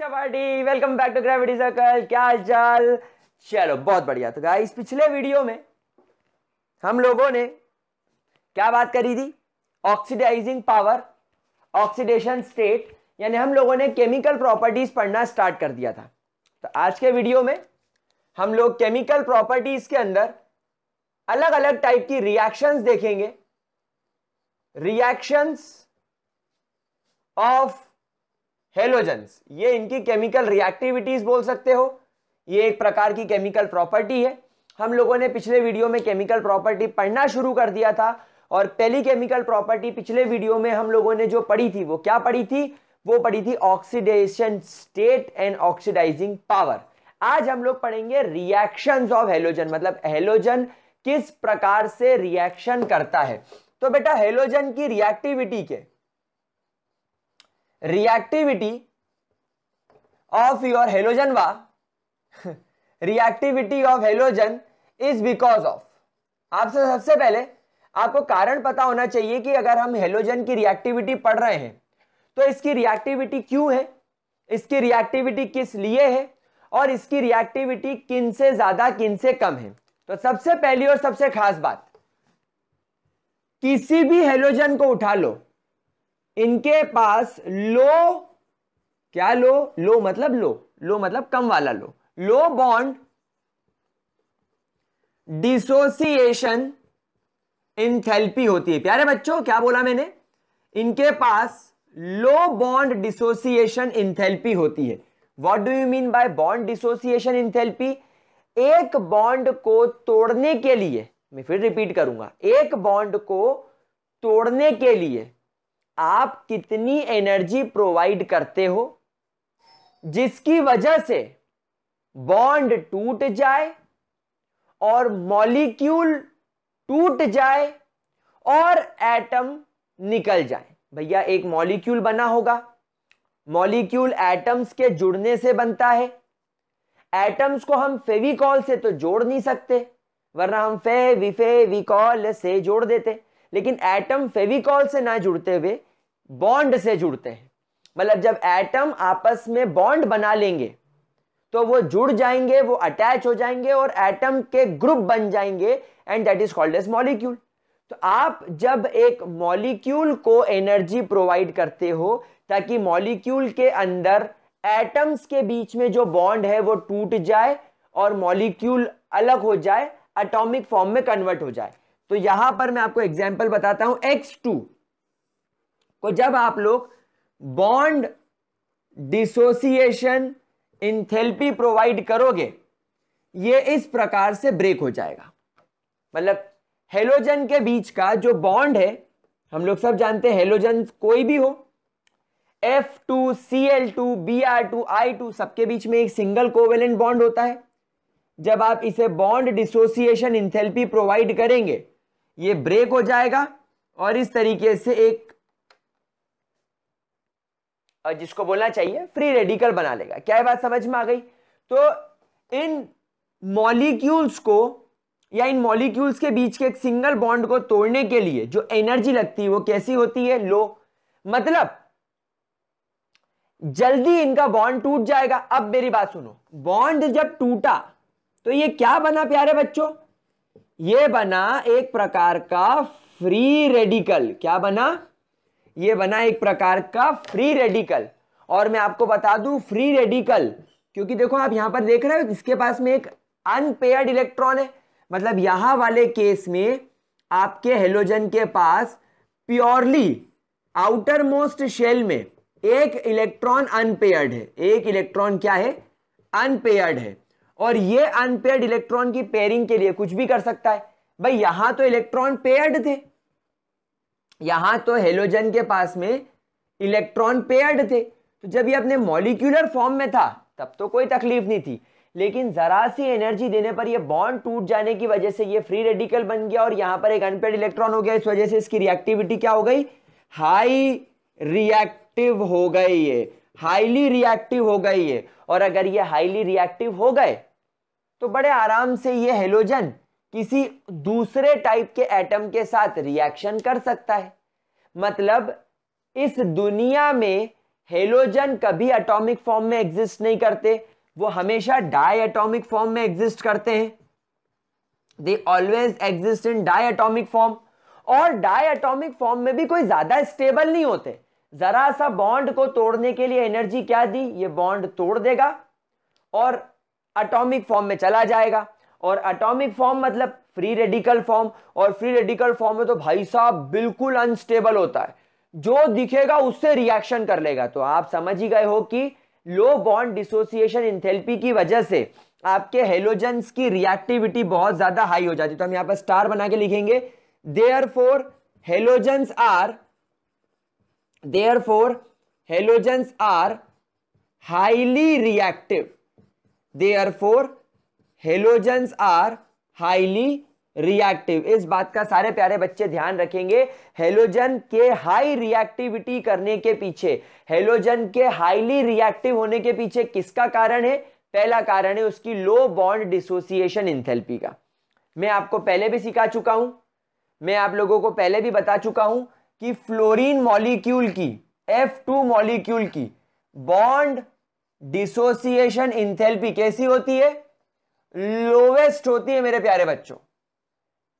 Chapati, welcome back to gravity circle. क्या हाल चाल? चलो बहुत बढ़िया। तो गाइस पिछले वीडियो में हम लोगों ने क्या बात करी थी? ऑक्सीडाइजिंग पावर, ऑक्सीडेशन स्टेट, यानी हम लोगों ने केमिकल प्रॉपर्टीज पढ़ना स्टार्ट कर दिया था। तो आज के वीडियो में हम लोग केमिकल प्रॉपर्टीज के अंदर अलग अलग टाइप की रिएक्शंस देखेंगे। रिएक्शंस ऑफ हेलोजन्स, ये इनकी केमिकल रिएक्टिविटीज बोल सकते हो। ये एक प्रकार की केमिकल प्रॉपर्टी है। हम लोगों ने पिछले वीडियो में केमिकल प्रॉपर्टी पढ़ना शुरू कर दिया था और पहली केमिकल प्रॉपर्टी पिछले वीडियो में हम लोगों ने जो पढ़ी थी वो क्या पढ़ी थी? वो पढ़ी थी oxidation state and oxidising power. आज हम लोग पढ़ेंगे रिएक्शंस ऑफ हेलोजन, मतलब हेलोजन किस प्रकार से रिएक्शन करता है। तो बेटा हेलोजन की reactivity of your halogen reactivity of halogen is because of. आपसे सबसे पहले आपको कारण पता होना चाहिए कि अगर हम हेलोजन की रिएक्टिविटी पढ़ रहे हैं तो इसकी रिएक्टिविटी क्यों है, इसकी रिएक्टिविटी किस लिए है और इसकी रिएक्टिविटी किन से ज्यादा किन से कम है। तो सबसे पहली और सबसे खास बात, किसी भी हेलोजन को उठा लो, इनके पास लो मतलब कम वाला लो बॉन्ड डिसोसिएशन एंथैल्पी होती है। प्यारे बच्चों क्या बोला मैंने? इनके पास लो बॉन्ड डिसोसिएशन एंथैल्पी होती है। What do you mean by bond dissociation enthalpy? एक बॉन्ड को तोड़ने के लिए, मैं फिर रिपीट करूंगा, एक बॉन्ड को तोड़ने के लिए आप कितनी एनर्जी प्रोवाइड करते हो जिसकी वजह से बॉन्ड टूट जाए और मॉलिक्यूल टूट जाए और एटम निकल जाए। भैया एक मॉलिक्यूल बना होगा, मॉलिक्यूल एटम्स के जुड़ने से बनता है। एटम्स को हम फेविकॉल से तो जोड़ नहीं सकते, वरना हम फेविकॉल से जोड़ देते, लेकिन एटम फेविकॉल से ना जुड़ते हुए बॉन्ड से जुड़ते हैं। मतलब जब एटम आपस में बॉन्ड बना लेंगे तो वो जुड़ जाएंगे, वो अटैच हो जाएंगे और एटम के ग्रुप बन जाएंगे and that is called as molecule. तो आप जब एक मॉलिक्यूल को एनर्जी प्रोवाइड करते हो ताकि मॉलिक्यूल के अंदर एटम्स के बीच में जो बॉन्ड है वो टूट जाए और मॉलिक्यूल अलग हो जाए, एटॉमिक फॉर्म में कन्वर्ट हो जाए। तो यहां पर मैं आपको एग्जांपल बताता हूं। X2 को जब आप लोग बॉन्ड डिसोसिएशन एंथैल्पी प्रोवाइड करोगे, ये इस प्रकार से ब्रेक हो जाएगा। मतलब हेलोजन के बीच का जो बॉन्ड है, हम लोग सब जानते हैं हेलोजन कोई भी हो, F2 Cl2 Br2 I2 सबके बीच में एक सिंगल कोवेलेंट बॉन्ड होता है। जब आप इसे बॉन्ड डिसोसिएशन एंथैल्पी प्रोवाइड करेंगे ये ब्रेक हो जाएगा और इस तरीके से एक जिसको बोलना चाहिए फ्री रेडिकल बना लेगा। क्या ये बात समझ में आ गई? तो इन मॉलिक्यूल्स को या इन मॉलिक्यूल्स के बीच के एक सिंगल बॉन्ड को तोड़ने के लिए जो एनर्जी लगती है वो कैसी होती है? लो। मतलब जल्दी इनका बॉन्ड टूट जाएगा। अब मेरी बात सुनो, बॉन्ड जब टूटा तो ये क्या बना प्यारे बच्चों? ये बना एक प्रकार का फ्री रेडिकल। क्या बना? ये बना एक प्रकार का फ्री रेडिकल। और मैं आपको बता दूं फ्री रेडिकल, क्योंकि देखो आप यहां पर देख रहे हो इसके पास में एक अनपेयर्ड इलेक्ट्रॉन है। मतलब यहां वाले केस में आपके हेलोजन के पास प्योरली आउटर मोस्ट शेल में एक इलेक्ट्रॉन अनपेयर्ड है। एक इलेक्ट्रॉन क्या है? अनपेयर्ड है। और ये अनपेयर्ड इलेक्ट्रॉन की पेयरिंग के लिए कुछ भी कर सकता है। भाई यहां तो इलेक्ट्रॉन पेयर्ड थे, यहां तो हेलोजन के पास में इलेक्ट्रॉन पेयर्ड थे, तो जब ये अपने मॉलिक्यूलर फॉर्म में था तब तो कोई तकलीफ नहीं थी, लेकिन जरा सी एनर्जी देने पर ये बॉन्ड टूट जाने की वजह से ये फ्री रेडिकल बन गया और यहां पर एक अनपेयर्ड इलेक्ट्रॉन हो गया। इस वजह से इसकी रिएक्टिविटी क्या हो गई? हाई रिएक्टिव हो गई है, हाईली रिएक्टिव हो गई है। और अगर ये हाईली रिएक्टिव हो गए तो बड़े आराम से ये हेलोजन किसी दूसरे टाइप के एटम के साथ रिएक्शन कर सकता है। मतलब इस दुनिया में हेलोजन कभी एटॉमिक फॉर्म में एग्जिस्ट नहीं करते, वो हमेशा डाई एटॉमिक फॉर्म में एग्जिस्ट करते हैं। They always exist in diatomic form. और डाई एटॉमिक फॉर्म में भी कोई ज्यादा स्टेबल नहीं होते, जरा सा बॉन्ड को तोड़ने के लिए एनर्जी क्या दी, ये बॉन्ड तोड़ देगा और एटॉमिक फॉर्म में चला जाएगा। और एटॉमिक फॉर्म मतलब फ्री रेडिकल फॉर्म, और फ्री रेडिकल फॉर्म में तो भाई साहब बिल्कुल अनस्टेबल होता है, जो दिखेगा उससे रिएक्शन कर लेगा। तो आप समझ ही गए हो कि लो बॉन्ड डिसोसिएशन इंथैल्पी की वजह से आपके हेलोजन्स की रिएक्टिविटी बहुत ज्यादा हाई हो जाती है। तो हम यहां पर स्टार बना के लिखेंगे, therefore halogens are highly reactive. Therefore, halogens are highly reactive. इस बात का सारे प्यारे बच्चे ध्यान रखेंगे। हेलोजन के हाई रिएक्टिविटी करने के पीछे, हेलोजन के हाईली रिएक्टिव होने के पीछे किसका कारण है? पहला कारण है उसकी लो बॉन्ड डिसोसिएशन इंथैल्पी का। मैं आपको पहले भी सिखा चुका हूं, मैं आप लोगों को पहले भी बता चुका हूं कि फ्लोरीन मॉलिक्यूल की, F2 मॉलिक्यूल की बॉन्ड डिसोसिएशन इंथैल्पी कैसी होती है? लोवेस्ट होती है मेरे प्यारे बच्चों।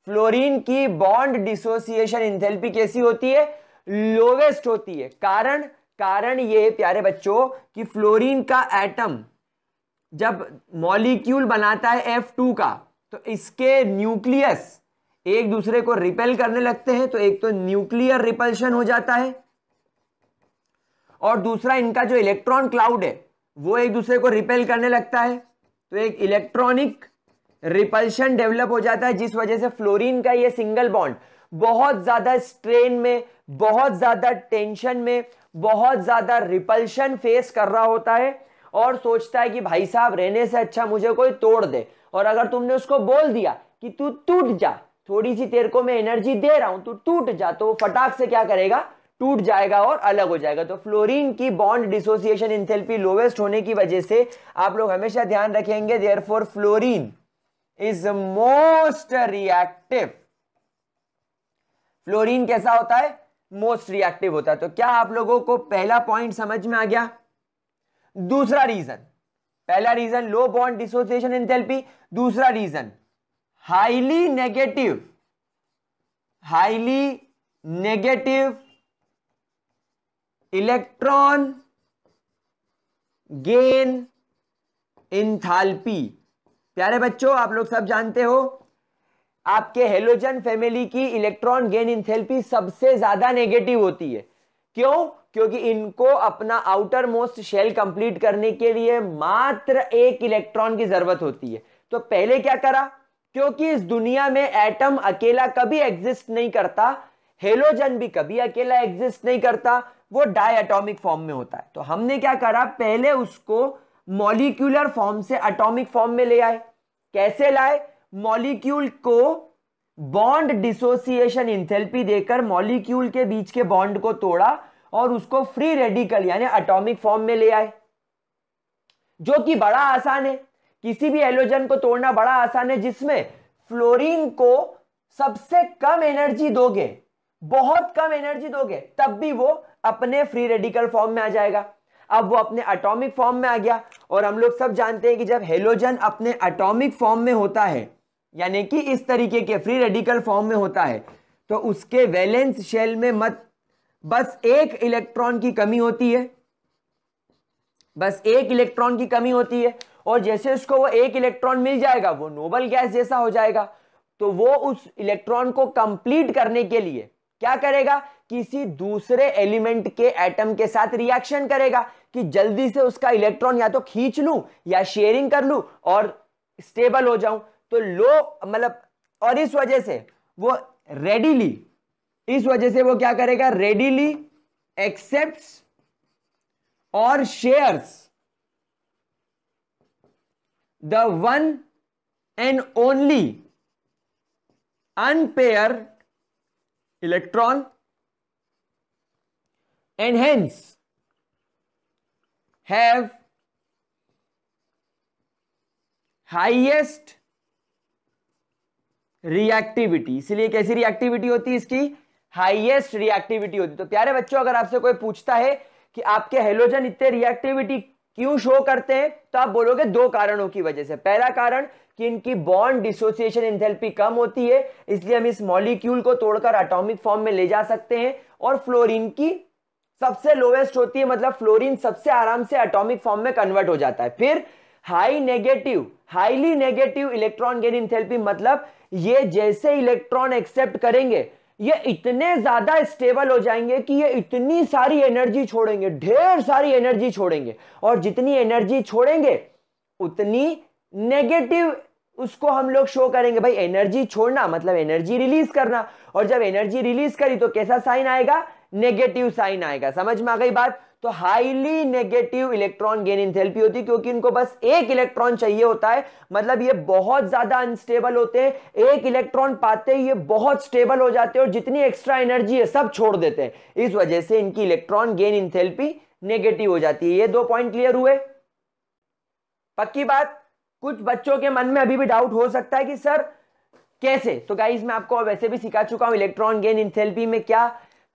फ्लोरीन की बॉन्ड डिसोसिएशन इंथैल्पी कैसी होती है? लोवेस्ट होती है। कारण ये प्यारे बच्चों कि फ्लोरीन का एटम जब मॉलिक्यूल बनाता है F2 का, तो इसके न्यूक्लियस एक दूसरे को रिपेल करने लगते हैं। तो एक तो न्यूक्लियर रिपल्शन हो जाता है, और दूसरा इनका जो इलेक्ट्रॉन क्लाउड है वो एक दूसरे को रिपेल करने लगता है। तो एक इलेक्ट्रॉनिक रिपल्शन डेवलप हो जाता है, जिस वजह से फ्लोरीन का ये सिंगल बॉन्ड बहुत ज्यादा स्ट्रेन में, बहुत ज्यादा टेंशन में, बहुत ज्यादा रिपल्शन फेस कर रहा होता है, और सोचता है कि भाई साहब रहने से अच्छा मुझे कोई तोड़ दे। और अगर तुमने उसको बोल दिया कि तू टूट जा, थोड़ी सी तेरे को मैं एनर्जी दे रहा हूं, तू टूट जा, तो वो फटाक से क्या करेगा? टूट जाएगा और अलग हो जाएगा। तो फ्लोरीन की बॉन्ड डिसोसिएशन इंथैल्पी लोवेस्ट होने की वजह से आप लोग हमेशा ध्यान रखेंगे, therefore fluorine is most reactive. Fluorine कैसा होता है? मोस्ट रिएक्टिव होता है। तो क्या आप लोगों को पहला पॉइंट समझ में आ गया? दूसरा रीजन, पहला reason low bond dissociation enthalpy, दूसरा reason highly negative electron gain enthalpy. प्यारे बच्चों, आप लोग सब जानते हो आपके हेलोजन फैमिली की इलेक्ट्रॉन गेन इंथैल्पी सबसे ज्यादा नेगेटिव होती है। क्यों? क्योंकि इनको अपना आउटर मोस्ट शेल कंप्लीट करने के लिए मात्र एक इलेक्ट्रॉन की जरूरत होती है। तो पहले क्या करा? क्योंकि इस दुनिया में एटम अकेला कभी एग्जिस्ट नहीं करता, हेलोजन भी कभी अकेला एग्जिस्ट नहीं करता, वो डाई एटॉमिक फॉर्म में होता है। तो हमने क्या करा? पहले उसको मॉलिक्यूलर फॉर्म से एटॉमिक फॉर्म में ले आए। कैसे लाए? मॉलिक्यूल को बॉन्ड डिसोसिएशन इंथैल्पी देकर मॉलिक्यूल के बीच के बॉन्ड को तोड़ा और उसको फ्री रेडिकल यानी एटॉमिक फॉर्म में ले आए, जो कि बड़ा आसान है। किसी भी हेलोजन को तोड़ना बड़ा आसान है, जिसमें फ्लोरीन को सबसे कम एनर्जी दोगे, बहुत कम एनर्जी दोगे, तब भी वो अपने फ्री रेडिकल फॉर्म में आ जाएगा। अब वो अपने एटॉमिक फॉर्म में आ गया, और हम लोग सब जानते हैं कि जब हेलोजन अपने एटॉमिक फॉर्म में होता है, यानी कि इस तरीके के फ्री रेडिकल फॉर्म में होता है, तो उसके वैलेंस शेल में बस एक इलेक्ट्रॉन की कमी होती है, बस एक इलेक्ट्रॉन की कमी होती है। और जैसे उसको वो एक इलेक्ट्रॉन मिल जाएगा, वो नोबल गैस जैसा हो जाएगा। तो वो उस इलेक्ट्रॉन को कंप्लीट करने के लिए क्या करेगा? किसी दूसरे एलिमेंट के एटम के साथ रिएक्शन करेगा कि जल्दी से उसका इलेक्ट्रॉन या तो खींच लूं या शेयरिंग कर लूं और स्टेबल हो जाऊं। तो और इस वजह से वो क्या करेगा? रेडिली एक्सेप्ट्स और shares the one and only unpaired electron and hence have highest reactivity। इसलिए कैसी रिएक्टिविटी होती है इसकी? हाईएस्ट रिएक्टिविटी होती है। तो प्यारे बच्चों, अगर आपसे कोई पूछता है कि आपके हेलोजन इतने रिएक्टिविटी क्यों शो करते हैं, तो आप बोलोगे दो कारणों की वजह से। पहला कारण कि इनकी बॉन्ड डिसोसिएशन एंथैल्पी कम होती है, इसलिए हम इस मॉलिक्यूल को तोड़कर एटॉमिक फॉर्म में ले जा सकते हैं, और फ्लोरीन की सबसे लोएस्ट होती है, मतलब फ्लोरीन सबसे आराम से एटॉमिक फॉर्म में कन्वर्ट हो जाता है। फिर highly negative electron gain enthalpy, मतलब ये जैसे इलेक्ट्रॉन एक्सेप्ट करेंगे ये इतने ज्यादा स्टेबल हो जाएंगे कि ये इतनी सारी एनर्जी छोड़ेंगे, ढेर सारी एनर्जी छोड़ेंगे, और जितनी एनर्जी छोड़ेंगे उतनी नेगेटिव उसको हम लोग शो करेंगे। भाई एनर्जी छोड़ना मतलब एनर्जी रिलीज करना, और जब एनर्जी रिलीज करी तो कैसा साइन आएगा, नेगेटिव साइन आएगा। समझ में आ गई बात। तो highly negative electron gain enthalpy होती है, क्योंकि इनको बस एक इलेक्ट्रॉन चाहिए होता है, मतलब ये बहुत ज्यादा अनस्टेबल होते हैं, एक इलेक्ट्रॉन पाते ही ये बहुत स्टेबल हो जाते हैं और जितनी एक्स्ट्रा एनर्जी है सब छोड़ देते हैं। इस वजह से इनकी इलेक्ट्रॉन गेन एंथैल्पी नेगेटिव हो जाती है। ये दो पॉइंट क्लियर हुए, पक्की बात। कुछ बच्चों के मन में अभी भी डाउट हो सकता है कि सर कैसे, तो गाइस मैं आपको वैसे भी सिखा चुका हूं इलेक्ट्रॉन गेन एंथैल्पी में क्या,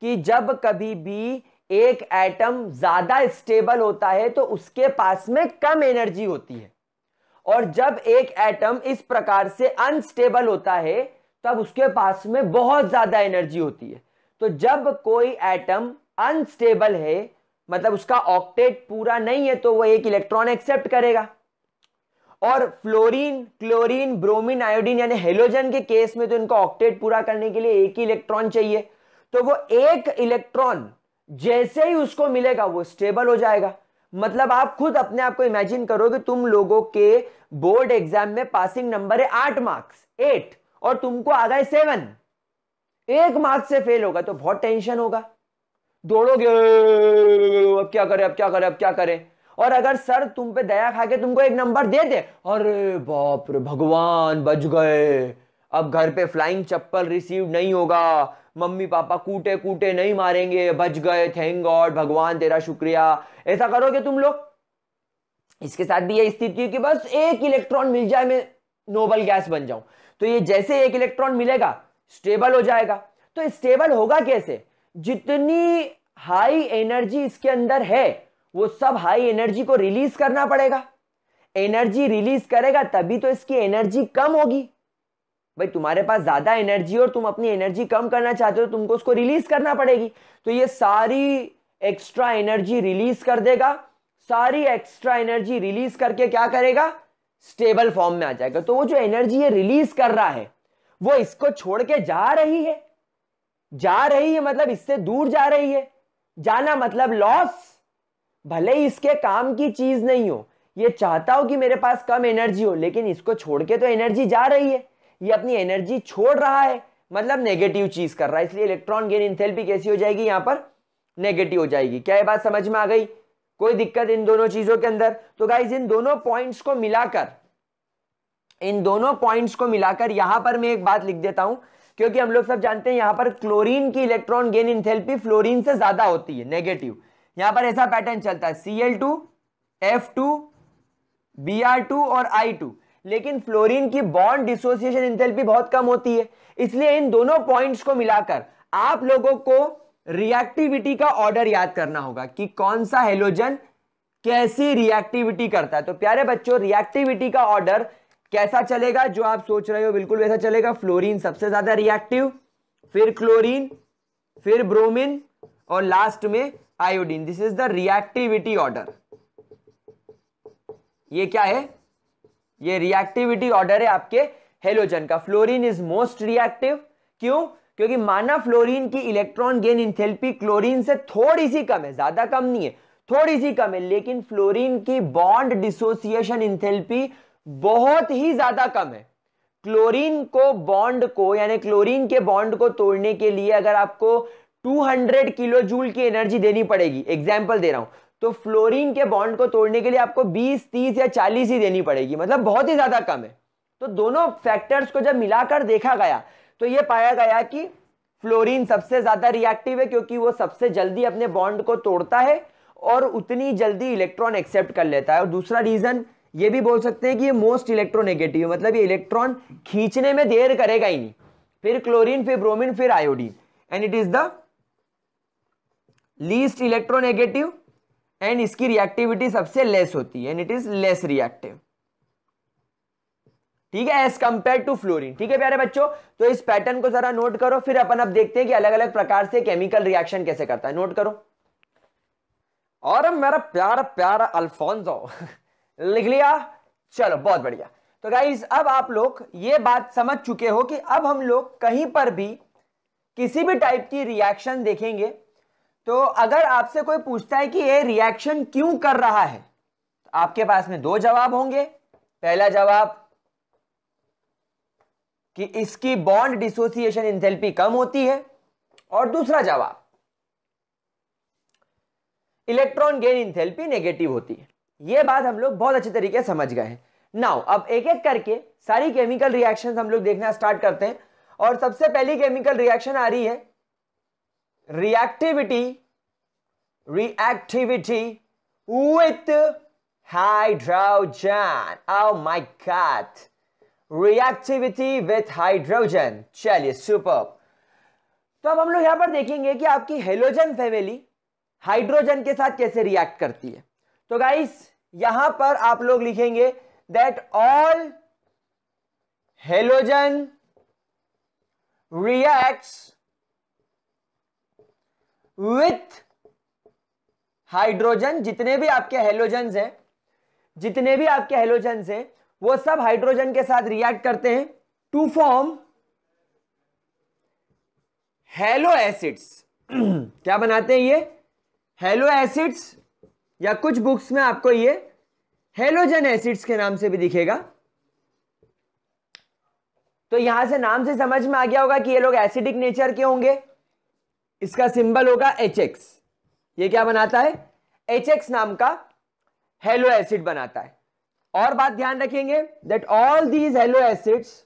कि जब कभी भी एक एटम ज्यादा स्टेबल होता है तो उसके पास में कम एनर्जी होती है, और जब एक एटम इस प्रकार से अनस्टेबल होता है तब उसके पास में बहुत ज्यादा एनर्जी होती है। तो जब कोई एटम अनस्टेबल है, मतलब उसका ऑक्टेट पूरा नहीं है, तो वो एक इलेक्ट्रॉन एक्सेप्ट करेगा। और फ्लोरीन, क्लोरीन, ब्रोमीन, आयोडीन यानी हेलोजन के केस में तो इनको ऑक्टेट पूरा करने के लिए एक ही इलेक्ट्रॉन चाहिए, तो वो एक इलेक्ट्रॉन जैसे ही उसको मिलेगा वो स्टेबल हो जाएगा। मतलब आप खुद अपने आप को इमेजिन करो कि तुम लोगों के बोर्ड एग्जाम में पासिंग नंबर है 8 मार्क्स 8 और तुमको आ गए 7, 1 मार्क से फेल होगा तो बहुत टेंशन होगा, दौड़ोगे अब क्या करें अब क्या करें अब क्या करें। और अगर सर तुम पे दया खा के तुमको 1 नंबर दे दे, अरे बाप रे भगवान बच गए, अब घर पे फ्लाइंग चप्पल रिसीव नहीं होगा, मम्मी पापा कूटे कूटे नहीं मारेंगे, बच गए, थैंक गॉड, भगवान तेरा शुक्रिया। ऐसा करोगे तुम लोग? इसके साथ भी ये स्थिति कि बस एक इलेक्ट्रॉन मिल जाए मैं नोबल गैस बन जाऊं, तो ये जैसे एक इलेक्ट्रॉन मिलेगा स्टेबल हो जाएगा। तो स्टेबल होगा कैसे, जितनी हाई एनर्जी इसके अंदर है वो सब हाई एनर्जी को रिलीज करना पड़ेगा, एनर्जी रिलीज करेगा तभी तो इसकी एनर्जी कम होगी। भाई तुम्हारे पास ज्यादा एनर्जी और तुम अपनी एनर्जी कम करना चाहते हो, तुमको उसको रिलीज करना पड़ेगी, तो ये सारी एक्स्ट्रा एनर्जी रिलीज कर देगा, सारी एक्स्ट्रा एनर्जी रिलीज करके क्या करेगा, स्टेबल फॉर्म में आ जाएगा। तो वो जो एनर्जी ये रिलीज कर रहा है वो इसको छोड़ के जा रही है, मतलब इससे दूर जा रही है, जाना मतलब लॉस। भले ही इसके काम की चीज नहीं हो, ये चाहता हो कि मेरे पास कम एनर्जी हो, लेकिन इसको छोड़ के तो एनर्जी जा रही है, ये अपनी एनर्जी छोड़ रहा है, मतलब नेगेटिव चीज कर रहा है, इसलिए इलेक्ट्रॉन गेन एंथैल्पी कैसी हो जाएगी, यहां पर नेगेटिव हो जाएगी। क्या ये बात समझ में आ गई? कोई दिक्कत इन दोनों चीजों के अंदर? तो गाइस इन दोनों पॉइंट्स को मिलाकर यहां पर मैं एक बात लिख देता हूं, क्योंकि हम लोग सब जानते हैं यहां पर क्लोरीन की इलेक्ट्रॉन गेन एंथैल्पी फ्लोरीन से ज्यादा होती है, नेगेटिव। यहां पर ऐसा पैटर्न चलता है Cl2, F2, Br2 और I2, लेकिन फ्लोरीन की बॉन्ड डिसोसिएशन एंथैल्पी बहुत कम होती है। इसलिए इन दोनों पॉइंट्स को मिलाकर आप लोगों को रिएक्टिविटी का ऑर्डर याद करना होगा कि कौन सा हेलोजन कैसी रिएक्टिविटी करता है। तो प्यारे बच्चों रिएक्टिविटी का ऑर्डर कैसा चलेगा, जो आप सोच रहे हो बिल्कुल वैसा चलेगा। फ्लोरीन सबसे ज्यादा रिएक्टिव, फिर क्लोरीन, फिर ब्रोमीन और लास्ट में iodine. This is the reactivity order. ये क्या है, ये रिएक्टिविटी ऑर्डर है आपके हेलोजन का। फ्लोरीन इज मोस्ट रिएक्टिव, क्यों? क्योंकि माना फ्लोरीन की इलेक्ट्रॉन गेन एंथैल्पी क्लोरीन से थोड़ी सी कम है, ज्यादा कम नहीं है, थोड़ी सी कम है, लेकिन फ्लोरीन की बॉन्ड डिसोसिएशन एंथैल्पी बहुत ही ज्यादा कम है। क्लोरीन को बॉन्ड को यानी क्लोरीन के बॉन्ड को तोड़ने के लिए अगर आपको 200 किलो जूल की एनर्जी देनी पड़ेगी, एग्जाम्पल दे रहा हूं, तो फ्लोरीन के बॉन्ड को तोड़ने के लिए आपको 20, 30 या 40 ही देनी पड़ेगी, मतलब बहुत ही ज्यादा कम है। तो दोनों फैक्टर्स को जब मिलाकर देखा गया तो यह पाया गया कि फ्लोरीन सबसे ज्यादा रिएक्टिव है, क्योंकि वो सबसे जल्दी अपने बॉन्ड को तोड़ता है और उतनी जल्दी इलेक्ट्रॉन एक्सेप्ट कर लेता है। और दूसरा रीजन ये भी बोल सकते हैं कि ये मोस्ट इलेक्ट्रोनेगेटिव है, मतलब ये इलेक्ट्रॉन खींचने में देर करेगा ही नहीं। फिर क्लोरीन, फिर ब्रोमीन, फिर iodine, and it is the least electronegative and इसकी रिएक्टिविटी सबसे लेस होती है and it is less reactive, ठीक है, एज कंपेयर टू फ्लोरीन। ठीक है प्यारे बच्चों, तो इस पैटर्न को जरा नोट करो, फिर अपन अब देखते हैं कि अलग अलग प्रकार से केमिकल रिएक्शन कैसे करता है। नोट करो। और मेरा प्यारा प्यारा अल्फोंसो लिख लिया, चलो बहुत बढ़िया। तो गाइस अब आप लोग ये बात समझ चुके हो कि अब हम लोग कहीं पर भी किसी भी टाइप की रिएक्शन देखेंगे तो अगर आपसे कोई पूछता है कि ये रिएक्शन क्यों कर रहा है, तो आपके पास में दो जवाब होंगे। पहला जवाब कि इसकी बॉन्ड डिसोसिएशन एंथैल्पी कम होती है, और दूसरा जवाब इलेक्ट्रॉन गेन एंथैल्पी नेगेटिव होती है। यह बात हम लोग बहुत अच्छे तरीके से समझ गए हैं। नाउ अब एक एक करके सारी केमिकल रिएक्शंस हम लोग देखना स्टार्ट करते हैं, और सबसे पहली केमिकल रिएक्शन आ रही है reactivity with hydrogen. Oh my God, reactivity with hydrogen. चलिए सुपर। तो अब हम लोग यहां पर देखेंगे कि आपकी हेलोजन फैमिली हाइड्रोजन के साथ कैसे रिएक्ट करती है। तो गाइस यहां पर आप लोग लिखेंगे that all halogen reacts with hydrogen. जितने भी आपके हेलोजन्स हैं वो सब हाइड्रोजन के साथ रिएक्ट करते हैं टू फॉर्म हेलो एसिड्स। क्या बनाते हैं ये? हेलो एसिड्स, या कुछ बुक्स में आपको ये हेलोजन एसिड्स के नाम से भी दिखेगा। तो यहां से नाम से समझ में आ गया होगा कि ये लोग एसिडिक नेचर के होंगे। इसका सिंबल होगा HX। ये क्या बनाता है? HX नाम का हेलो एसिड बनाता है। और बात ध्यान रखेंगे that all these halo acids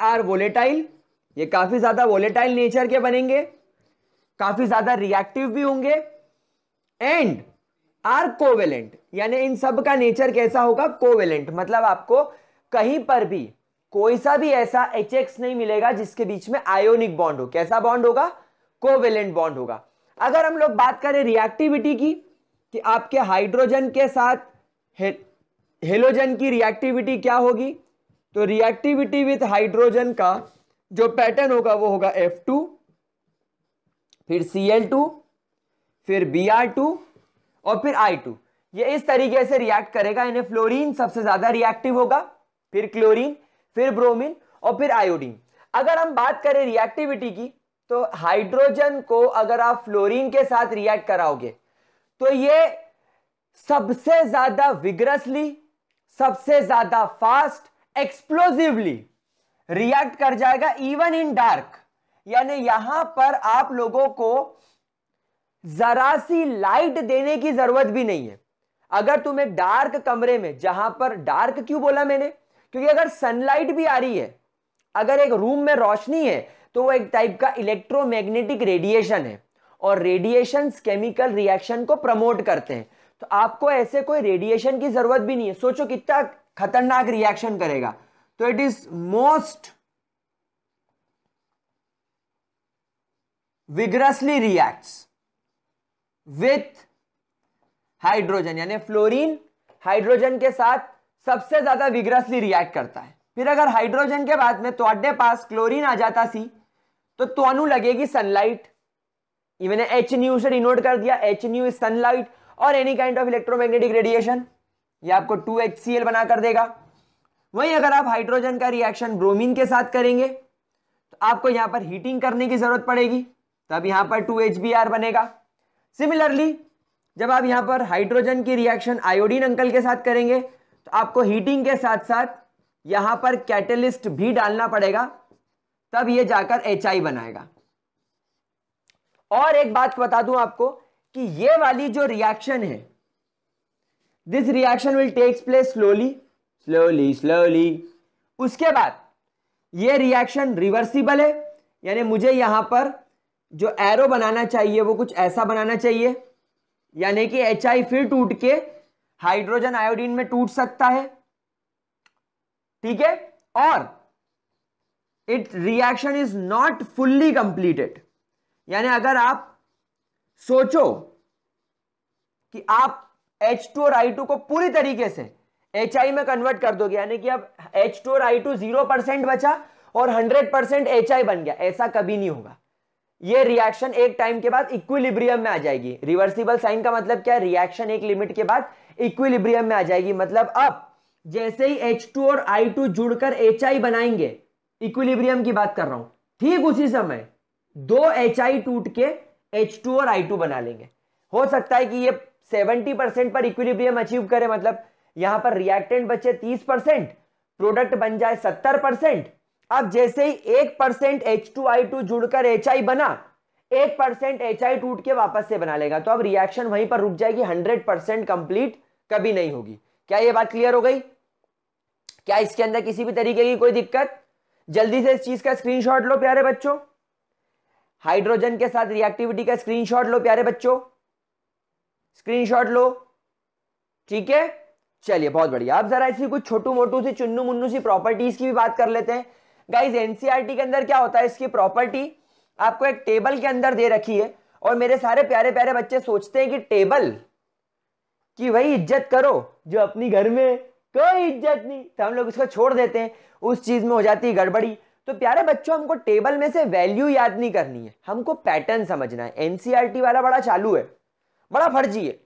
are volatile. ये काफी ज्यादा वोलेटाइल नेचर के बनेंगे, काफी ज्यादा रिएक्टिव भी होंगे, एंड आर कोवेलेंट। यानी इन सब का नेचर कैसा होगा? कोवेलेंट। मतलब आपको कहीं पर भी कोई सा भी ऐसा HX नहीं मिलेगा जिसके बीच में आयोनिक बॉन्ड हो। कैसा बॉन्ड होगा? कोवेलेंट बॉन्ड होगा। अगर हम लोग बात करें रिएक्टिविटी की, कि आपके हाइड्रोजन के साथ हेलोजन की रिएक्टिविटी क्या होगी, तो रिएक्टिविटी विथ हाइड्रोजन का जो पैटर्न होगा वो होगा F2, फिर Cl2, फिर Br2 और फिर I2। ये इस तरीके से रिएक्ट करेगा। इन्हें फ्लोरीन सबसे ज्यादा रिएक्टिव होगा, फिर क्लोरीन, फिर ब्रोमीन और फिर आयोडीन। अगर हम बात करें रिएक्टिविटी की, तो हाइड्रोजन को अगर आप फ्लोरीन के साथ रिएक्ट कराओगे तो ये सबसे ज्यादा विग्रसली, सबसे ज्यादा फास्ट, एक्सप्लोसिवली रिएक्ट कर जाएगा इवन इन डार्क। यानी यहां पर आप लोगों को जरा सी लाइट देने की जरूरत भी नहीं है। अगर तुम एक डार्क कमरे में, जहां पर डार्क क्यों बोला मैंने, क्योंकि अगर सनलाइट भी आ रही है, अगर एक रूम में रोशनी है, तो वो एक टाइप का इलेक्ट्रोमैग्नेटिक रेडिएशन है, और रेडिएशंस केमिकल रिएक्शन को प्रमोट करते हैं। तो आपको ऐसे कोई रेडिएशन की जरूरत भी नहीं है। सोचो कितना खतरनाक रिएक्शन करेगा। तो it is most vigorously reacts with hydrogen. यानी फ्लोरीन हाइड्रोजन के साथ सबसे ज्यादा विग्रसली रिएक्ट करता है। फिर अगर हाइड्रोजन के बाद में ਤੁਹਾਡੇ पास क्लोरीन आ जाता सी, तो ਤੁਹਾਨੂੰ लगेगी सनलाइट। मैंने एच न्यू से डिनोट कर दिया। एच न्यू इज सनलाइट और any kind of electromagnetic radiation. ये आपको 2HCl बना कर देगा। वहीं अगर आप हाइड्रोजन का रिएक्शन ब्रोमीन के साथ करेंगे तो आपको यहां पर हीटिंग करने की जरूरत पड़ेगी, तब यहां पर 2HBr बनेगा। सिमिलरली जब आप यहां पर हाइड्रोजन की रिएक्शन आयोडीन अंकल के साथ करेंगे तो आपको हीटिंग के साथ साथ यहां पर कैटलिस्ट भी डालना पड़ेगा, तब ये जाकर HI बनाएगा। और एक बात बता दूं आपको कि ये वाली जो रिएक्शन है, this reaction will takes place slowly. उसके बाद ये रिएक्शन रिवर्सिबल है। यानी मुझे यहां पर जो एरो बनाना चाहिए वो कुछ ऐसा बनाना चाहिए, यानी कि HI फिर टूट के हाइड्रोजन आयोडीन में टूट सकता है। ठीक है, और it reaction is not fully completed. यानी अगर आप सोचो कि आप H2 और I2 को पूरी तरीके से HI में कन्वर्ट कर दोगे, यानी कि अब H2 और I2 0% बचा और 100% HI बन गया, ऐसा कभी नहीं होगा। ये रिएक्शन एक टाइम के बाद इक्विलिब्रियम में आ जाएगी। रिवर्सिबल साइन का मतलब क्या है? रिएक्शन एक लिमिट के बाद इक्विलिब्रियम में आ जाएगी। मतलब अब जैसे ही H2 और I2 जुड़कर HI बनाएंगे, इक्विलिब्रियम की बात कर रहा हूं, ठीक उसी समय दो HI टूट के H2 और I2 बना लेंगे। हो सकता है कि ये 70% पर इक्विलिब्रियम अचीव करे, मतलब यहां पर रिएक्टेंट बचे 30%, प्रोडक्ट बन जाए 70%। अब जैसे ही 1% H2I2 जुड़कर HI बना, 1% HI टूट के वापस से बना लेगा, तो अब रिएक्शन वहीं पर रुक जाएगी, 100% कंप्लीट कभी नहीं होगी। क्या ये बात क्लियर हो गई? क्या इसके अंदर किसी भी तरीके की कोई दिक्कत? जल्दी से इस चीज का स्क्रीनशॉट लो प्यारे बच्चों, हाइड्रोजन के साथ रिएक्टिविटी का स्क्रीनशॉट लो प्यारे बच्चों, स्क्रीनशॉट लो, ठीक है। चलिए बहुत बढ़िया। अब जरा इसकी कुछ छोटू मोटू सी चुन्नू मुन्नू सी प्रॉपर्टीज की भी बात कर लेते हैं। गाइस एनसीईआरटी के अंदर क्या होता है, इसकी प्रॉपर्टी आपको एक टेबल के अंदर दे रखी है, और मेरे सारे प्यारे प्यारे बच्चे सोचते हैं कि टेबल की वही इज्जत करो जो अपनी घर में कोई इज्जत नहीं, तो हम लोग इसको छोड़ देते हैं, उस चीज में हो जाती है गड़बड़ी। तो प्यारे बच्चों, हमको टेबल में से वैल्यू याद नहीं करनी है, हमको पैटर्न समझना है। एनसीईआरटी वाला बड़ा चालू है, बड़ा फर्जी है।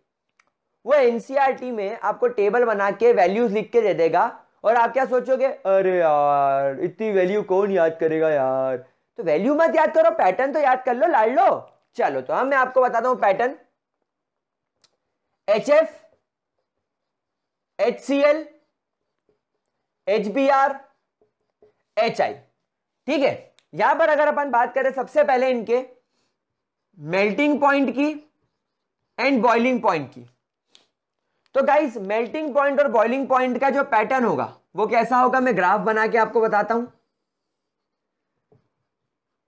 वो एनसीईआरटी में आपको टेबल बना के वैल्यूज लिख के दे देगा, और आप क्या सोचोगे, अरे यार इतनी वैल्यू कौन याद करेगा यार। तो वैल्यू मत याद करो, पैटर्न तो याद कर लो, लाड़ लो। चलो तो मैं आपको बताता हूं pattern. HF, HCl, HBr, HI, ठीक है। यहां पर अगर अपन बात करें सबसे पहले इनके मेल्टिंग पॉइंट की एंड बॉइलिंग पॉइंट की, तो गाइस मेल्टिंग पॉइंट और बॉइलिंग पॉइंट का जो पैटर्न होगा वो कैसा होगा, मैं ग्राफ बना के आपको बताता हूं।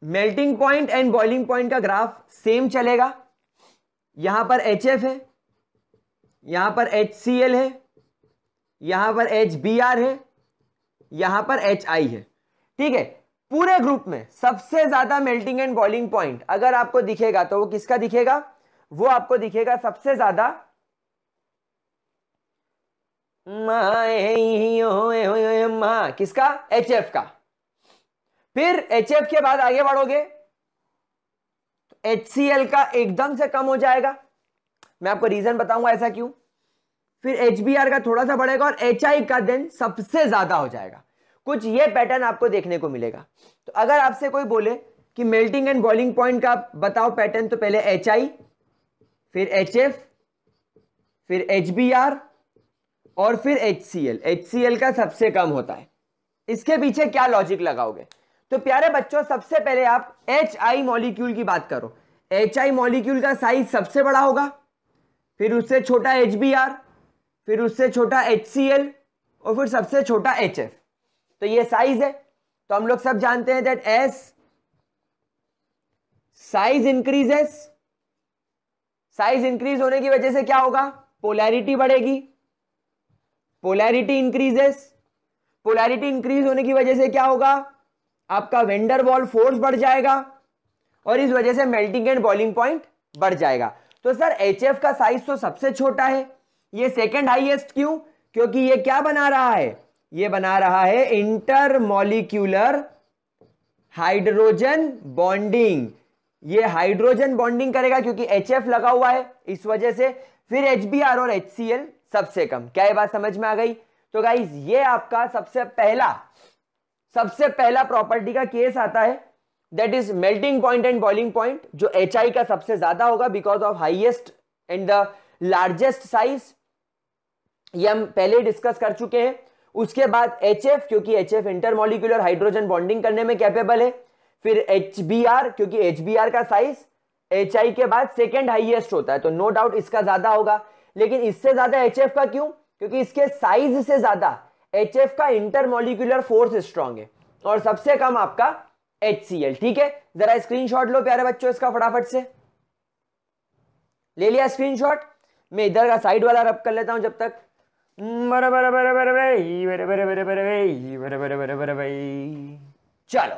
Melting point and boiling point का ग्राफ सेम चलेगा। यहां पर HF है, यहां पर HCl है, यहां पर HBr है, यहां पर HI है, ठीक है। पूरे ग्रुप में सबसे ज्यादा मेल्टिंग एंड बॉइलिंग पॉइंट अगर आपको दिखेगा तो वो किसका दिखेगा, वो आपको दिखेगा सबसे ज्यादा किसका, HF का। फिर HF के बाद आगे बढ़ोगे तो HCl का एकदम से कम हो जाएगा, मैं आपको रीजन बताऊंगा ऐसा क्यों। फिर HBr का थोड़ा सा बढ़ेगा और HI का देन सबसे ज्यादा हो जाएगा। कुछ ये पैटर्न आपको देखने को मिलेगा। तो अगर आपसे कोई बोले कि मेल्टिंग एंड बॉइलिंग पॉइंट का बताओ पैटर्न, तो पहले HI, फिर HF, फिर HBr और फिर HCl। HCl का सबसे कम होता है। इसके पीछे क्या लॉजिक लगाओगे, तो प्यारे बच्चों सबसे पहले आप HI मॉलिक्यूल की बात करो। HI मॉलिक्यूल का साइज सबसे बड़ा होगा, फिर उससे छोटा HBr, फिर उससे छोटा HCl और फिर सबसे छोटा HF। तो ये साइज है। तो हम लोग सब जानते हैं that as size increases, size increase होने की वजह से क्या होगा, पोलैरिटी बढ़ेगी, पोलैरिटी इंक्रीजेस, पोलैरिटी इंक्रीज होने की वजह से क्या होगा, आपका वेंडर वॉल फोर्स बढ़ जाएगा, और इस वजह से मेल्टिंग एंड बॉइलिंग पॉइंट बढ़ जाएगा। तो सर HF का साइज तो सबसे छोटा है, ये सेकंड हाईएस्ट क्यों, क्योंकि ये क्या बना रहा है, ये बना रहा है इंटरमॉलिक्यूलर हाइड्रोजन बॉन्डिंग। ये हाइड्रोजन बॉन्डिंग करेगा क्योंकि HF लगा हुआ है, इस वजह से। फिर HBr और HCl सबसे कम। क्या ये बात समझ में आ गई? तो गाइस ये आपका सबसे पहला प्रॉपर्टी का केस आता है, that is melting point and boiling point, जो HI का सबसे ज्यादा होगा because of highest and the largest size. ये हम पहले डिस्कस कर चुके हैं। उसके बाद HF, क्योंकि HF इंटरमॉलिक्यूलर हाइड्रोजन बॉन्डिंग करने में कैपेबल है। फिर HBr, क्योंकि HBr का साइज HI के बाद सेकेंड हाईएस्ट होता है, तो नो डाउट इसका ज्यादा होगा। लेकिन इससे ज्यादा HF का क्यों, क्योंकि इसके साइज से ज्यादा HF का इंटरमॉलिक्यूलर फोर्स स्ट्रांग है। और सबसे कम आपका HCl, ठीक है। जरा स्क्रीनशॉट लो प्यारे बच्चों इसका, फटाफट से ले लिया स्क्रीनशॉट। मैं इधर का साइड वाला रब कर लेता हूं जब तक। चलो,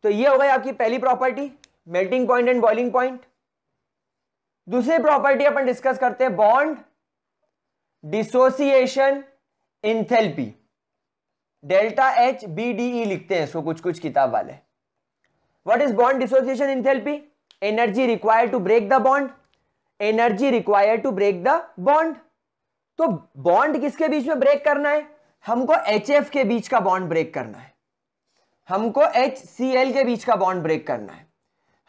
तो ये हो गई आपकी पहली property. Melting point and boiling point. दूसरी प्रॉपर्टी अपन डिस्कस करते हैं, bond dissociation enthalpy, delta H B D E लिखते हैं इसको कुछ कुछ किताब वाले। What is bond dissociation enthalpy? Energy required to break the bond, energy required to break the bond. तो बॉन्ड किसके बीच में ब्रेक करना है? हमको HF के बीच का बॉन्ड ब्रेक करना है, हमको HCl के बीच का बॉन्ड ब्रेक करना है,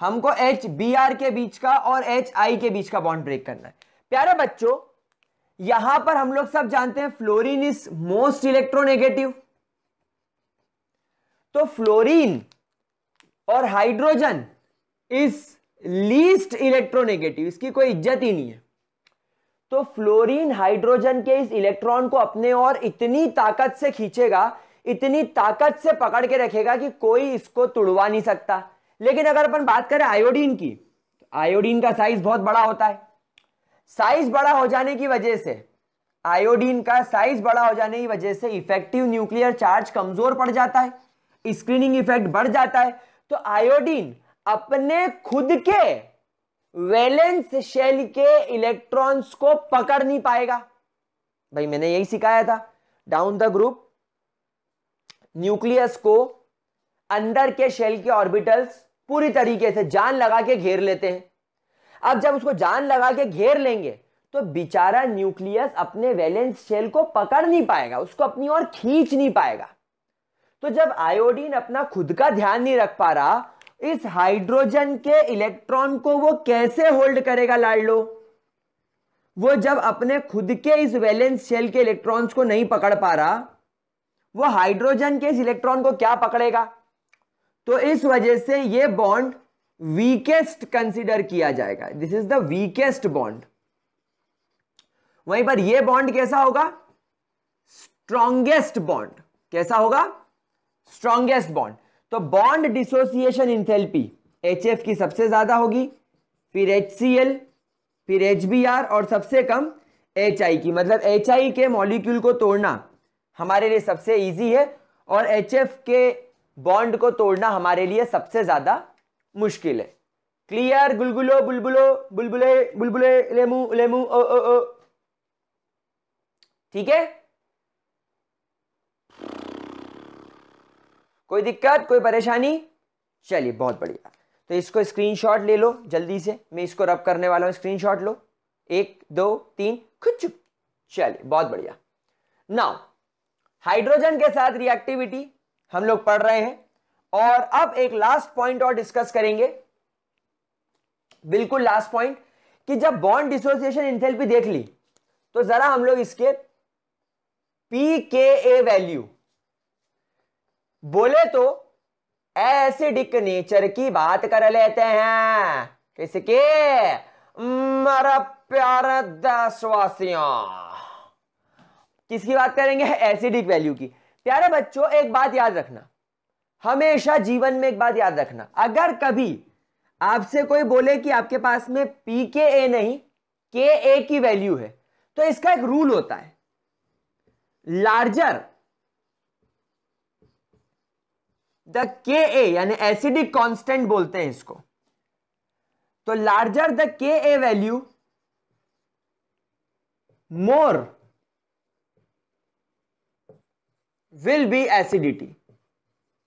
हमको HBr के बीच का और HI के बीच का बॉन्ड ब्रेक करना है। प्यारे बच्चों, यहां पर हम लोग सब जानते हैं फ्लोरीन इज मोस्ट इलेक्ट्रोनेगेटिव। तो फ्लोरीन और हाइड्रोजन इज लीस्ट इलेक्ट्रोनेगेटिव, इसकी कोई इज्जत ही नहीं है। तो फ्लोरीन हाइड्रोजन के इस इलेक्ट्रॉन को अपने और इतनी ताकत से खींचेगा, इतनी ताकत से पकड़ के रखेगा कि कोई इसको तुड़वा नहीं सकता। लेकिन अगर अपन बात करें आयोडीन की, आयोडीन का साइज बहुत बड़ा होता है। साइज बड़ा हो जाने की वजह से, आयोडीन का साइज बड़ा हो जाने की वजह से इफेक्टिव न्यूक्लियर चार्ज कमजोर पड़ जाता है, स्क्रीनिंग इफेक्ट बढ़ जाता है। तो आयोडीन अपने खुद के वैलेंस शेल के इलेक्ट्रॉन्स को पकड़ नहीं पाएगा। भाई मैंने यही सिखाया था, डाउन द ग्रुप न्यूक्लियस को अंदर के शेल के ऑर्बिटल्स पूरी तरीके से जान लगा के घेर लेते हैं। अब जब उसको जान लगा के घेर लेंगे तो बेचारा न्यूक्लियस अपने वैलेंस शेल को पकड़ नहीं पाएगा, उसको अपनी ओर खींच नहीं पाएगा। तो जब आयोडीन अपना खुद का ध्यान नहीं रख पा रहा, इस हाइड्रोजन के इलेक्ट्रॉन को वो कैसे होल्ड करेगा लाडलो? वो जब अपने खुद के इस वैलेंस शेल के इलेक्ट्रॉन्स को नहीं पकड़ पा रहा, वो हाइड्रोजन के इस इलेक्ट्रॉन को क्या पकड़ेगा? तो इस वजह से ये बॉन्ड वीकेस्ट कंसीडर किया जाएगा। This is the weakest bond. वहीं पर यह बॉन्ड कैसा होगा? Strongest bond. कैसा होगा? Strongest bond. तो बॉन्ड डिसोसिएशन इंथैल्पी HF की सबसे ज्यादा होगी, फिर HCl, फिर HBr और सबसे कम HI की। मतलब HI के मॉलिक्यूल को तोड़ना हमारे लिए सबसे इजी है और HF के बॉन्ड को तोड़ना हमारे लिए सबसे ज्यादा मुश्किल है। क्लियर? गुलगुलो, बुलबुलो, बुलबुले, बुलबुले, लेमू, लेमू, ओ ओ ओ। ठीक है? कोई दिक्कत, कोई परेशानी? चलिए बहुत बढ़िया। तो इसको स्क्रीनशॉट ले लो जल्दी से, मैं इसको रब करने वाला हूं। स्क्रीनशॉट लो, 1 2 3 कुछ। चलिए बहुत बढ़िया। नाउ हाइड्रोजन के साथ रिएक्टिविटी हम लोग पढ़ रहे हैं और अब एक लास्ट पॉइंट और डिस्कस करेंगे, बिल्कुल लास्ट पॉइंट, कि जब बॉन्ड डिसोसिएशन एंथैल्पी देख ली तो जरा हम लोग इसके pKa वैल्यू बोले तो एसिडिक नेचर की बात कर लेते हैं। किसके? मेरा प्यारा देशवासियों, किसकी बात करेंगे? एसिडिक वैल्यू की। प्यारे बच्चों, एक बात याद रखना, हमेशा जीवन में एक बात याद रखना, अगर कभी आपसे कोई बोले कि आपके पास में pKa नहीं Ka की वैल्यू है, तो इसका एक रूल होता है, लार्जर द Ka यानी एसिडिक कांस्टेंट बोलते हैं इसको। तो larger the Ka value more will be acidity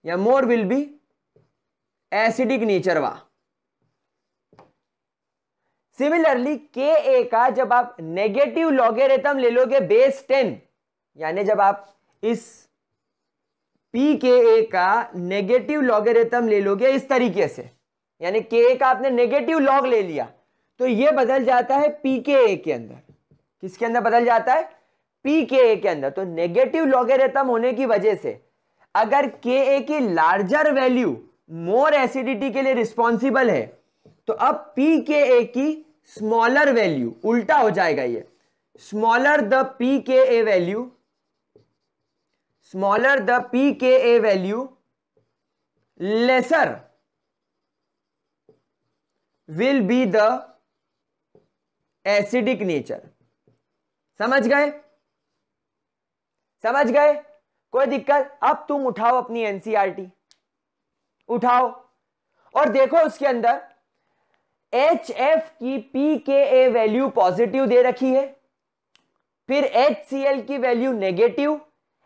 या more will be acidic nature वा। सिमिलरली Ka का जब आप नेगेटिव लॉगरिथम ले लोगे बेस 10, यानी जब आप इस pKa का नेगेटिव लॉगरिथम ले लोगे इस तरीके से, यानी Ka का आपने नेगेटिव लॉग ले लिया, तो यह बदल जाता है pKa के अंदर। किसके अंदर बदल जाता है? pKa के अंदर। तो नेगेटिव लॉगरिथम होने की वजह से अगर Ka की लार्जर वैल्यू मोर एसिडिटी के लिए रिस्पॉन्सिबल है, तो अब pKa की स्मॉलर वैल्यू उल्टा हो जाएगा। ये smaller the pKa value, smaller the pKa value laser will be the acidic nature. समझ गए? समझ गए? कोई दिक्कत? अब तुम उठाओ अपनी एनसीईआरटी, उठाओ और देखो उसके अंदर HF की pKa वैल्यू पॉजिटिव दे रखी है, फिर HCl की वैल्यू नेगेटिव,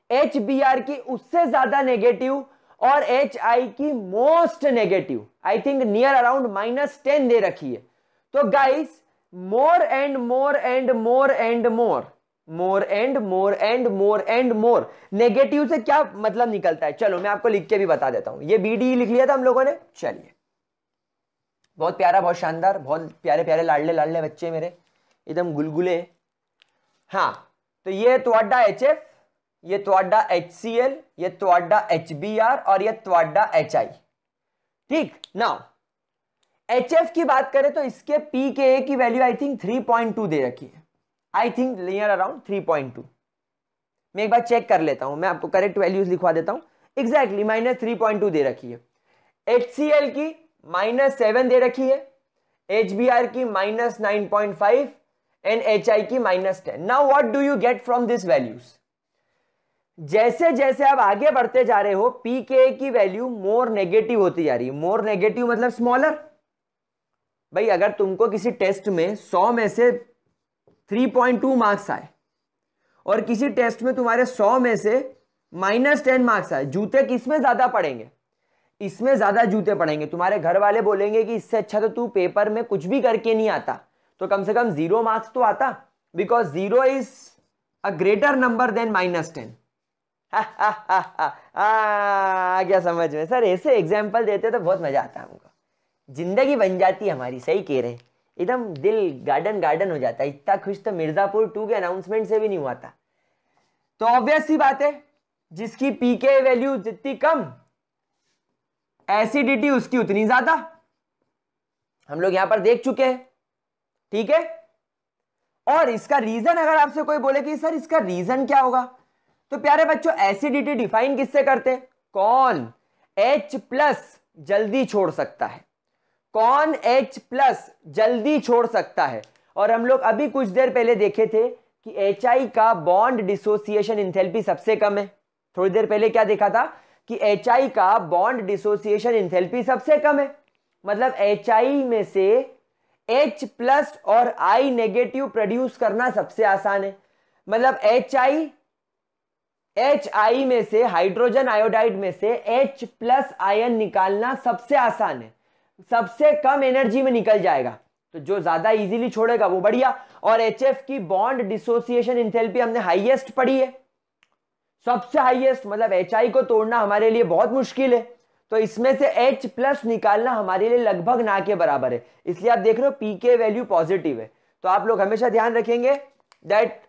HBr की उससे ज्यादा नेगेटिव और HI की most negative, I think near around -10 दे रखी है। तो guys more and more and more and more, more and more and more and more, negative से क्या मतलब निकलता है, चलो मैं आपको लिख के भी बता देता हूं। ये BD लिख लिया था हम लोगों ने। चलिए, बहुत प्यारा, बहुत शानदार, बहुत प्यारे प्यारे लाडले लाडले बच्चे मेरे, एकदम गुलगुले। हाँ, तो ये ਤੁਹਾਡਾ HF, ये ਤੁਹਾਡਾ HCl, ये ਤੁਹਾਡਾ HBr और ये ਤੁਹਾਡਾ HI। ठीक, नाउ HF की बात करें तो इसके pKa की वैल्यू आई थिंक 3.2 दे रखी है, आई थिंक नियर अराउंड 3.2। मैं एक बार चेक कर लेता हूं, मैं आपको करेक्ट वैल्यूज लिखवा देता हूं। एग्जैक्टली -3.2 दे रखी है। HCl की -7 दे रखी है, HBr की -9.5 एंड HI की -10। Now what do you get from this values? जैसे जैसे आप आगे बढ़ते जा रहे हो pKa की वैल्यू मोर नेगेटिव होती जा रही है। मोर नेगेटिव मतलब स्मॉलर। भाई अगर तुमको किसी टेस्ट में 100 में से 3.2 मार्क्स आए और किसी टेस्ट में तुम्हारे 100 में से -10 मार्क्स आए, जूते किसमें ज्यादा पड़ेंगे? इसमें ज्यादा जूते पड़ेंगे। तुम्हारे घर वाले बोलेंगे कि इससे अच्छा तो तू पेपर में कुछ भी करके नहीं आता, तो कम से कम 0 मार्क्स तो आता, because 0 is a greater number than -10। क्या समझ में सर? ऐसे एग्जाम्पल देते तो बहुत मजा आता है हमको, जिंदगी बन जाती है हमारी। सही कह रहे हैं, एकदम दिल गार्डन गार्डन हो जाता है। इतना खुश तो मिर्जापुर 2 के अनाउंसमेंट से भी नहीं हुआ था। तो ऑब्वियस सी बात है, जिसकी pKa वैल्यू जितनी कम, एसिडिटी उसकी उतनी ज्यादा। हम लोग यहां पर देख चुके हैं, ठीक है। और इसका रीजन अगर आपसे कोई बोले कि सर इसका रीजन क्या होगा, तो प्यारे बच्चों एसिडिटी डिफाइन किससे करते हैं? कौन H+ जल्दी छोड़ सकता है, कौन H+ जल्दी छोड़ सकता है। और हम लोग अभी कुछ देर पहले देखे थे कि HI का बॉन्ड डिसोसिएशन एंथैल्पी सबसे कम है। थोड़ी देर पहले क्या देखा था कि HI का बॉन्ड डिसोसिएशन एंथैल्पी सबसे कम है। मतलब HI में से H+ और I नेगेटिव प्रोड्यूस करना सबसे आसान है। मतलब HI में से, हाइड्रोजन आयोडाइड में से H+ आयन निकालना सबसे आसान है, सबसे कम एनर्जी में निकल जाएगा। तो जो ज्यादा इजीली छोड़ेगा वो बढ़िया। और HF की बॉन्ड डिसोसिएशन एंथैल्पी हमने हाईएस्ट पढ़ी है, सबसे हाईएस्ट। मतलब HI को तोड़ना हमारे लिए बहुत मुश्किल है, तो इसमें से H+ निकालना हमारे लिए लगभग ना के बराबर है। इसलिए आप देख रहे हो pK वैल्यू पॉजिटिव है। तो आप लोग हमेशा ध्यान रखेंगे that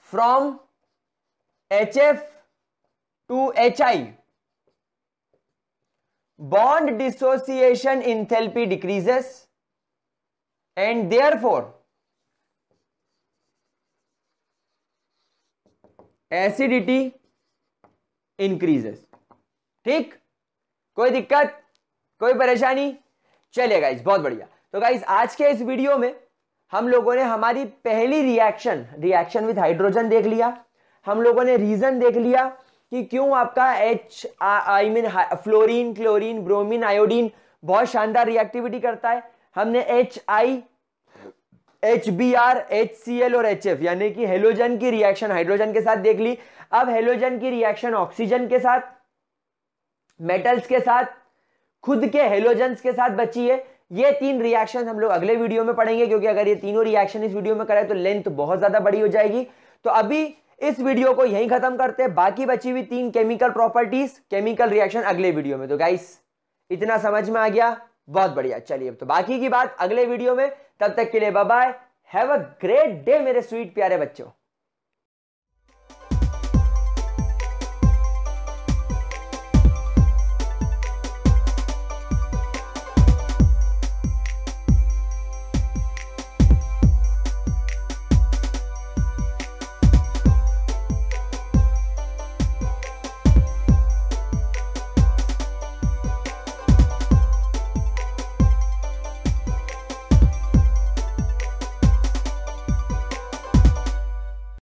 from HF to HI bond dissociation enthalpy decreases and therefore acidity increases। ठीक, कोई दिक्कत, कोई परेशानी? चलिए गाइस, बहुत बढ़िया। तो गाइस आज के इस वीडियो में हम लोगों ने हमारी पहली रिएक्शन विद हाइड्रोजन देख लिया। हम लोगों ने रीजन देख लिया कि क्यों आपका फ्लोरीन, क्लोरीन, ब्रोमीन, आयोडीन बहुत शानदार रिएक्टिविटी करता है। हमने HI, HBr, HCl और HF यानी कि हेलोजन की रिएक्शन हाइड्रोजन के साथ देख ली। अब हेलोजन की रिएक्शन ऑक्सीजन के साथ, मेटल्स के साथ, खुद के हेलोजन्स के साथ बची है। ये 3 रिएक्शन हम लोग अगले वीडियो में पढ़ेंगे, क्योंकि अगर ये तीनों रिएक्शन इस वीडियो में करें तो लेंथ बहुत ज्यादा बड़ी हो जाएगी। तो अभी इस वीडियो को यहीं खत्म करते हैं। बाकी बची हुई 3 केमिकल प्रॉपर्टीज, केमिकल रिएक्शन अगले वीडियो में। तो गाइस इतना समझ में आ गया? बहुत बढ़िया। चलिए अब तो बाकी की बात अगले वीडियो में। तब तक के लिए bye bye, have a great day मेरे स्वीट प्यारे बच्चों।